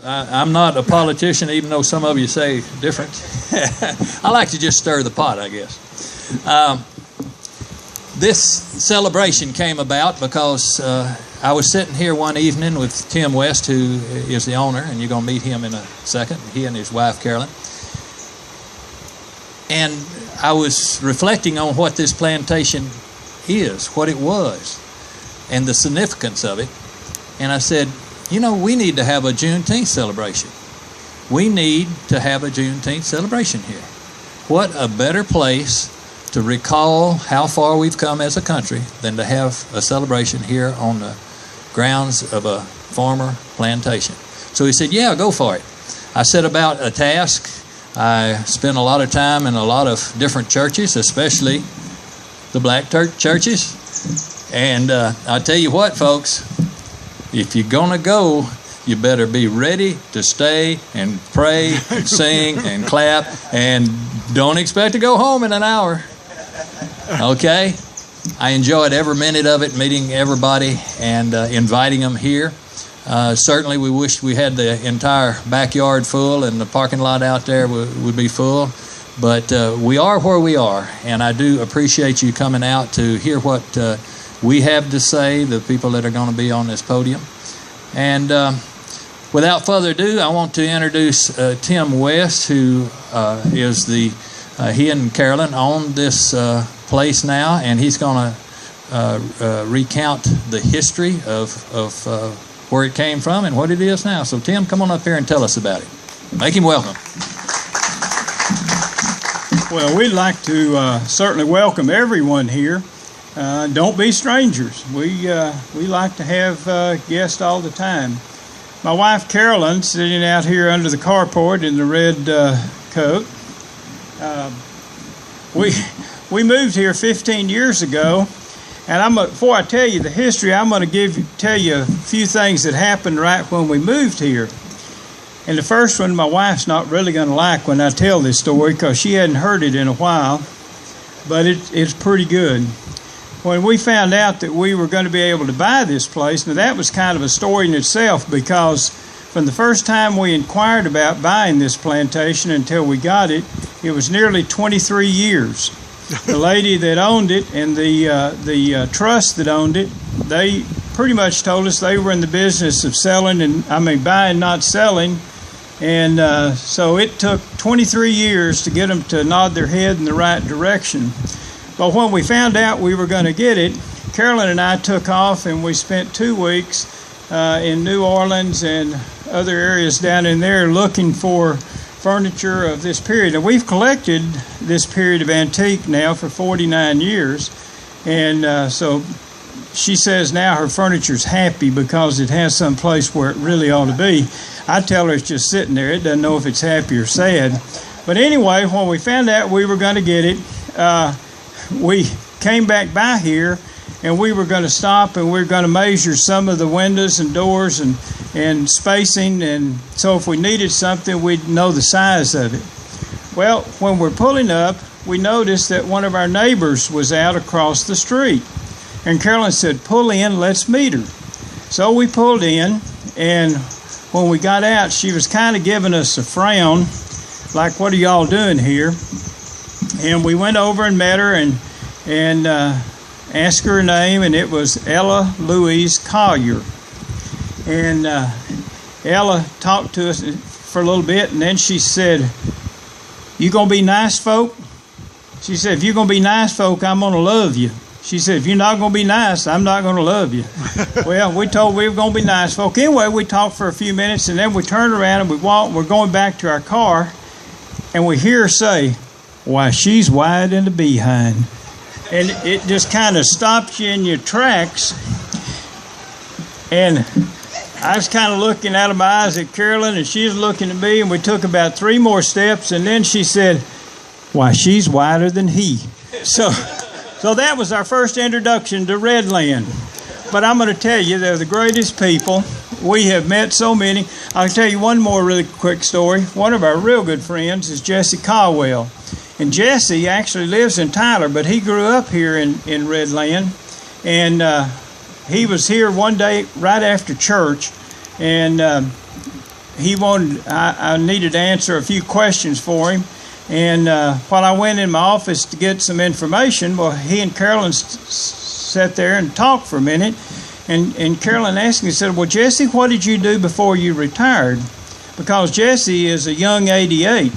I'm not a politician, even though some of you say different. I like to just stir the pot, I guess. This celebration came about because I was sitting here one evening with Tim West, who is the owner, and you're going to meet him in a second, he and his wife, Carolyn. And I was reflecting on what this plantation is, what it was, and the significance of it. And I said, you know, we need to have a Juneteenth celebration. We need to have a Juneteenth celebration here. What a better place to recall how far we've come as a country than to have a celebration here on the grounds of a former plantation. So he said, yeah, go for it. I set about a task. I spent a lot of time in a lot of different churches, especially the black churches. And I tell you what, folks, if you're going to go, you better be ready to stay and pray and sing and clap, and don't expect to go home in an hour. Okay? I enjoyed every minute of it, meeting everybody and inviting them here. Certainly we wished we had the entire backyard full and the parking lot out there would be full. But we are where we are, and I do appreciate you coming out to hear what we have to say, the people that are going to be on this podium. And without further ado, I want to introduce Tim West, who is he and Carolyn own this place now, and he's going to recount the history of where it came from and what it is now. So Tim, come on up here and tell us about it. Make him welcome. Well, we'd like to certainly welcome everyone here. Don't be strangers. We like to have guests all the time. My wife Carolyn, sitting out here under the carport in the red coat. We moved here 15 years ago, and before I tell you the history, I'm going to tell you a few things that happened right when we moved here. And the first one, my wife's not really going to like when I tell this story because she hadn't heard it in a while, but it's pretty good. When we found out that we were going to be able to buy this place, now that was kind of a story in itself, because from the first time we inquired about buying this plantation until we got it, it was nearly 23 years. The lady that owned it and the trust that owned it, they pretty much told us they were in the business of buying, not selling. And so it took 23 years to get them to nod their head in the right direction. But when we found out we were going to get it, Carolyn and I took off, and we spent 2 weeks in New Orleans and other areas down in there looking for furniture of this period. And we've collected this period of antique now for 49 years. And so she says now her furniture's happy because it has some place where it really ought to be. I tell her it's just sitting there. It doesn't know if it's happy or sad. But anyway, when we found out we were going to get it, we came back by here, and we were going to stop, and we were going to measure some of the windows and doors and spacing, and so if we needed something, we'd know the size of it. Well, when we're pulling up, we noticed that one of our neighbors was out across the street, and Carolyn said, "Pull in, let's meet her." So we pulled in, and when we got out, she was kind of giving us a frown, like, "What are y'all doing here?" And we went over and met her and asked her name, and it was Ella Louise Collier. And Ella talked to us for a little bit, and then she said, "You gonna be nice folk?" She said, "If you're gonna be nice folk, I'm gonna love you." She said, "If you're not gonna be nice, I'm not gonna love you." Well, we told we were gonna be nice folk. Anyway, we talked for a few minutes, and then we turned around and we walked. We're going back to our car, and we hear her say, "Why, she's wide in the behind." And it just kind of stops you in your tracks. And I was kind of looking out of my eyes at Carolyn, and she was looking at me, and we took about 3 more steps, and then she said, "Why, she's wider than he." So that was our first introduction to Redland. But I'm going to tell you, they're the greatest people. We have met so many. I'll tell you one more really quick story. One of our real good friends is Jesse Caldwell. And Jesse actually lives in Tyler, but he grew up here in Redland. And he was here one day right after church. And I needed to answer a few questions for him. And while I went in my office to get some information, well, he and Carolyn sat there and talked for a minute. And Carolyn asked me, said, well, Jesse, what did you do before you retired? Because Jesse is a young 88,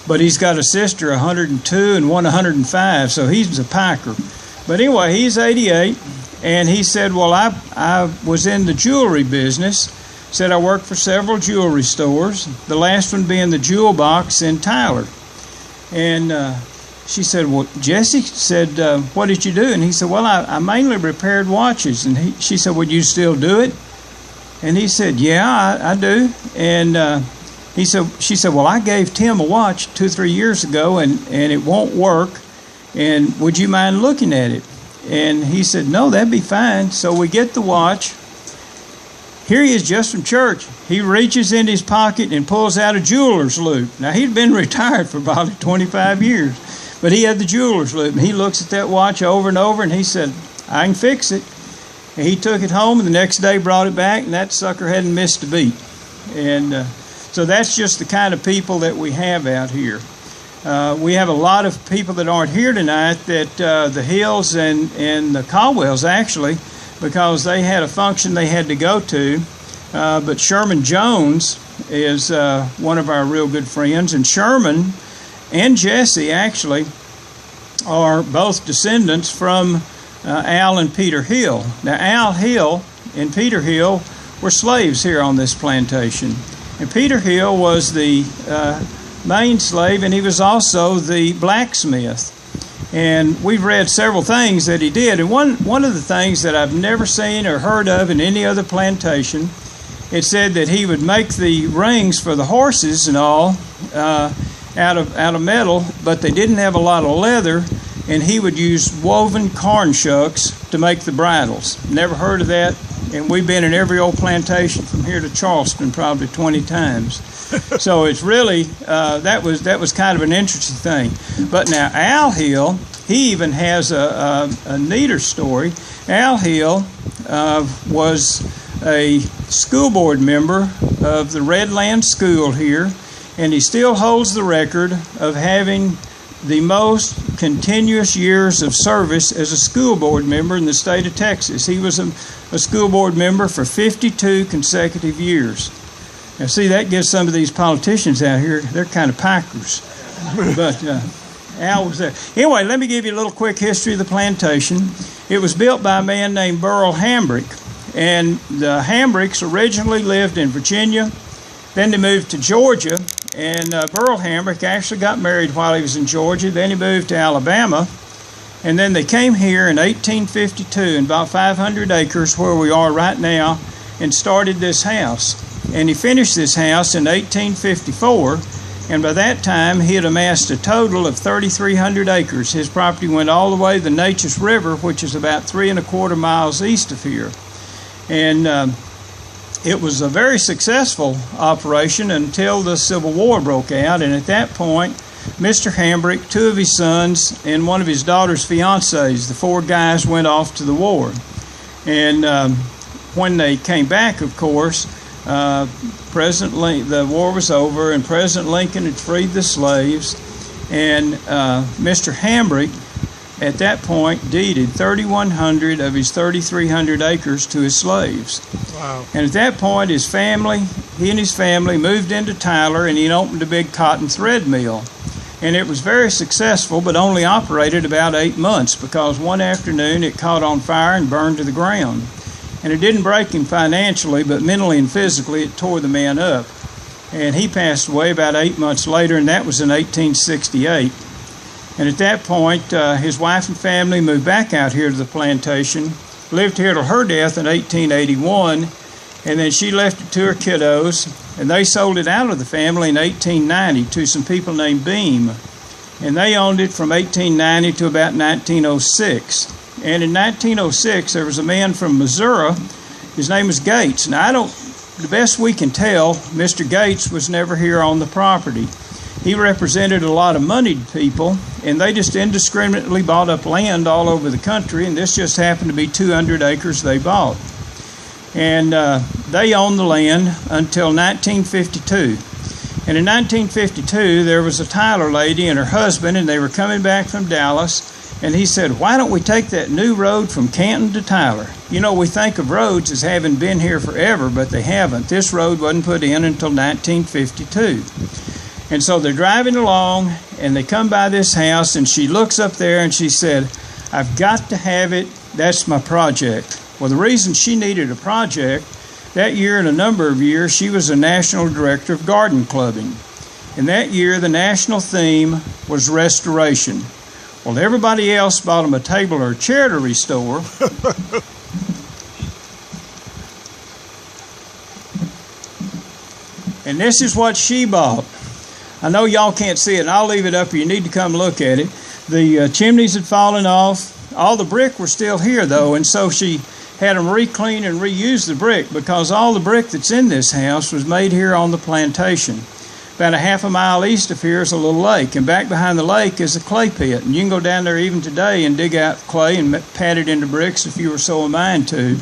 but he's got a sister 102 and one 105, so he's a piker. But anyway, he's 88, and he said, well, I was in the jewelry business. Said I worked for several jewelry stores, the last one being the Jewel Box in Tyler. And she said, well, Jesse said, what did you do? And he said, well, I mainly repaired watches. And she said, would you still do it? And he said, yeah, I do. And she said, well, I gave Tim a watch 2 or 3 years ago, and it won't work. And would you mind looking at it? And he said, no, that'd be fine. So we get the watch. Here he is just from church. He reaches in his pocket and pulls out a jeweler's loop. Now, he'd been retired for about 25 years, but he had the jeweler's loop. And he looks at that watch over and over, and he said, I can fix it. And he took it home, and the next day brought it back, and that sucker hadn't missed a beat. And so that's just the kind of people that we have out here. We have a lot of people that aren't here tonight, that the Hills and the Caldwells, actually, because they had a function they had to go to. But Sherman Jones is one of our real good friends, and Sherman and Jesse actually are both descendants from Al and Peter Hill. Now, Al Hill and Peter Hill were slaves here on this plantation. And Peter Hill was the main slave, and he was also the blacksmith. And we've read several things that he did. And one of the things that I've never seen or heard of in any other plantation, it said that he would make the rings for the horses and all out of metal, but they didn't have a lot of leather, and he would use woven corn shucks to make the bridles. Never heard of that. And we've been in every old plantation from here to Charleston probably 20 times. So it's really, that was kind of an interesting thing. But now Al Hill, he even has a neater story. Al Hill was a school board member of the Redland School here, and he still holds the record of having the most continuous years of service as a school board member in the state of Texas. He was a school board member for 52 consecutive years. Now, see, that gives some of these politicians out here, they're kind of pikers. But Al was there. Anyway, let me give you a little quick history of the plantation. It was built by a man named Burl Hambrick. And the Hambricks originally lived in Virginia. Then they moved to Georgia. And Burl Hambrick actually got married while he was in Georgia. Then he moved to Alabama. And then they came here in 1852 in about 500 acres where we are right now and started this house. And he finished this house in 1854. And by that time, he had amassed a total of 3,300 acres. His property went all the way to the Natchez River, which is about 3¼ miles east of here. And it was a very successful operation until the Civil War broke out. And at that point, Mr. Hambrick, 2 of his sons, and one of his daughter's fiancés, the 4 guys went off to the war. And when they came back, of course, the war was over, and President Lincoln had freed the slaves. And Mr. Hambrick, at that point, deeded 3,100 of his 3,300 acres to his slaves. Wow. And at that point, he and his family moved into Tyler, and he opened a big cotton thread mill. And it was very successful, but only operated about 8 months, because one afternoon it caught on fire and burned to the ground. And it didn't break him financially, but mentally and physically it tore the man up. And he passed away about 8 months later, and that was in 1868. And at that point, his wife and family moved back out here to the plantation, lived here till her death in 1881, and then she left it to her kiddos, and they sold it out of the family in 1890 to some people named Beam. And they owned it from 1890 to about 1906. And in 1906, there was a man from Missouri. His name was Gates. Now, the best we can tell, Mr. Gates was never here on the property. He represented a lot of moneyed people, and they just indiscriminately bought up land all over the country, and this just happened to be 200 acres they bought. And they owned the land until 1952. And in 1952, there was a Tyler lady and her husband, and they were coming back from Dallas. And he said, why don't we take that new road from Canton to Tyler? You know, we think of roads as having been here forever, but they haven't. This road wasn't put in until 1952. And so they're driving along, and they come by this house, and she looks up there, and she said, I've got to have it. That's my project. Well, the reason she needed a project, that year and a number of years, she was a national director of garden clubbing. And that year, the national theme was restoration. Well, everybody else bought them a table or a chair to restore. And this is what she bought. I know y'all can't see it, and I'll leave it up here. You need to come look at it. The chimneys had fallen off. All the brick were still here, though, and so she had them re-clean and reuse the brick, because all the brick that's in this house was made here on the plantation. About a half a mile east of here is a little lake, and back behind the lake is a clay pit. And you can go down there even today and dig out clay and pat it into bricks if you were so inclined to.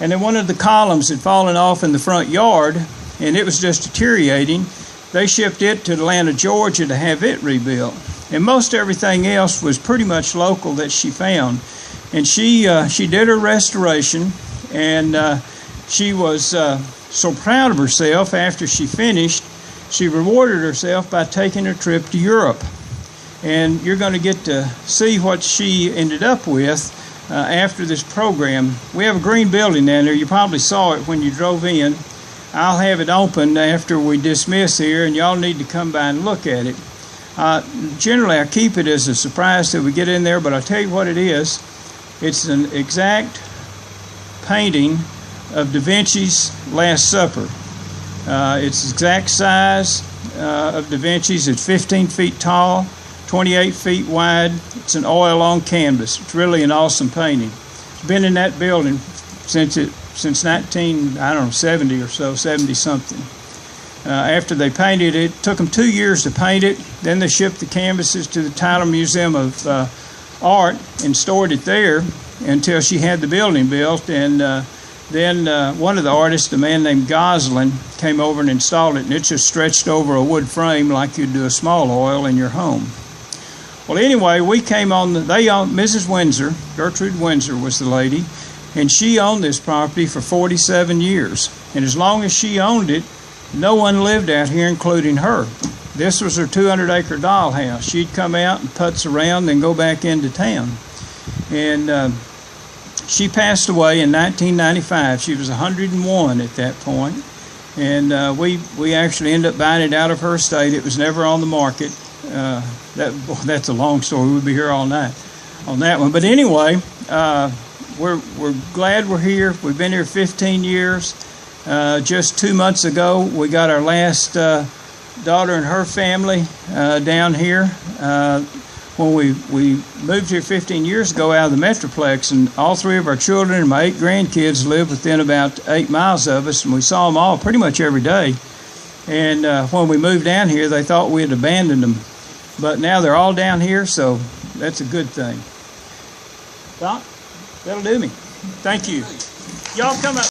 And then one of the columns had fallen off in the front yard, and it was just deteriorating. They shipped it to Atlanta, Georgia to have it rebuilt. And most everything else was pretty much local that she found. And she did her restoration, and she was so proud of herself after she finished. She rewarded herself by taking a trip to Europe. And you're going to get to see what she ended up with after this program. We have a green building down there. You probably saw it when you drove in. I'll have it open after we dismiss here, and y'all need to come by and look at it. Generally, I keep it as a surprise till we get in there, but I'll tell you what it is. It's an exact painting of Da Vinci's Last Supper. It's exact size of Da Vinci's. It's 15 feet tall, 28 feet wide. It's an oil on canvas. It's really an awesome painting. It's been in that building since 1970 or so, 70 something. After they painted it, it took them 2 years to paint it. Then they shipped the canvases to the Tyler Museum of Art and stored it there until she had the building built. And then one of the artists, a man named Goslin, came over and installed it, and it's just stretched over a wood frame like you'd do a small oil in your home. Well, anyway, we came on, they owned, Mrs. Windsor, Gertrude Windsor was the lady, and she owned this property for 47 years. And as long as she owned it, no one lived out here, including her. This was her 200-acre dollhouse. She'd come out and putz around, then go back into town. And she passed away in 1995. She was 101 at that point. And we actually ended up buying it out of her estate. It was never on the market. That's a long story. We'll be here all night on that one. But anyway, we're glad we're here. We've been here 15 years. Just 2 months ago, we got our last daughter and her family down here. When we moved here 15 years ago out of the Metroplex, and all three of our children and my 8 grandkids live within about 8 miles of us, and we saw them all pretty much every day. And when we moved down here, they thought we had abandoned them. But now they're all down here, so that's a good thing. Doc, that'll do me. Thank you. Y'all come up.